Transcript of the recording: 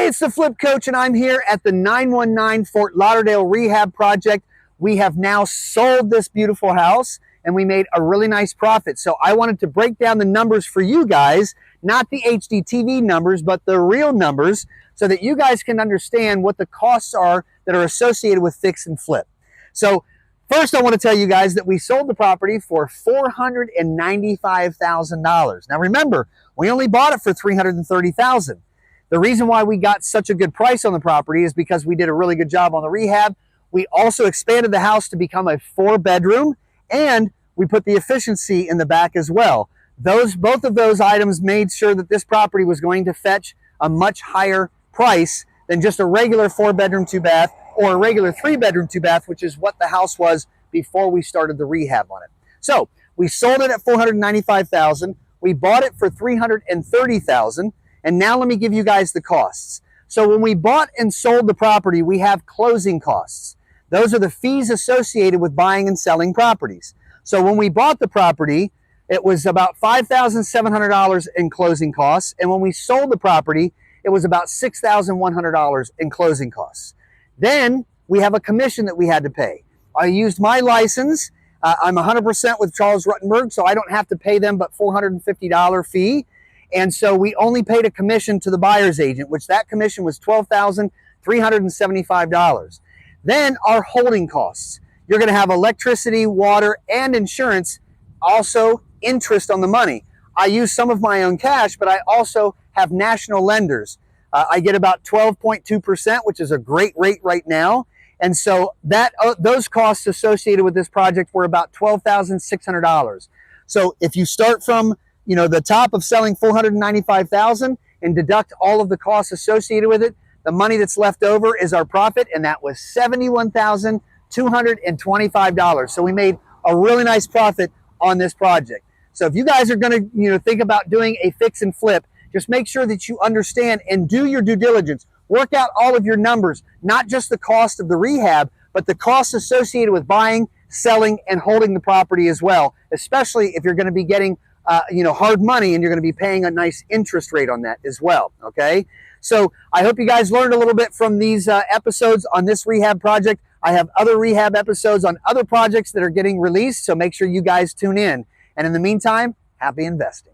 Hey, it's the Flip Coach, and I'm here at the 919 Fort Lauderdale Rehab Project. We have now sold this beautiful house, and we made a really nice profit. So I wanted to break down the numbers for you guys, not the HDTV numbers, but the real numbers, so that you guys can understand what the costs are that are associated with fix and flip. So first, I want to tell you guys that we sold the property for $495,000. Now remember, we only bought it for $330,000. The reason why we got such a good price on the property is because we did a really good job on the rehab. We also expanded the house to become a 4-bedroom, and we put the efficiency in the back as well. Both of those items made sure that this property was going to fetch a much higher price than just a regular 4-bedroom, 2-bath or a regular 3-bedroom, 2-bath, which is what the house was before we started the rehab on it. So we sold it at $495,000. We bought it for $330,000. And now let me give you guys the costs. So when we bought and sold the property, we have closing costs. Those are the fees associated with buying and selling properties. So when we bought the property, it was about $5,700 in closing costs. And when we sold the property, it was about $6,100 in closing costs. Then we have a commission that we had to pay. I used my license. I'm 100% with Charles Ruttenberg, so I don't have to pay them but $450 fee. And so we only paid a commission to the buyer's agent, which that commission was $12,375. Then our holding costs. You're going to have electricity, water, and insurance, also interest on the money. I use some of my own cash, but I also have national lenders. I get about 12.2%, which is a great rate right now. And so those costs associated with this project were about $12,600. So if you start from the top of selling $495,000 and deduct all of the costs associated with it, the money that's left over is our profit, and that was $71,225. So we made a really nice profit on this project. So if you guys are going to think about doing a fix and flip, just make sure that you understand and do your due diligence. Work out all of your numbers, not just the cost of the rehab, but the costs associated with buying, selling, and holding the property as well, especially if you're going to be getting hard money, and you're going to be paying a nice interest rate on that as well. Okay. So I hope you guys learned a little bit from these episodes on this rehab project. I have other rehab episodes on other projects that are getting released, so make sure you guys tune in. And in the meantime, happy investing.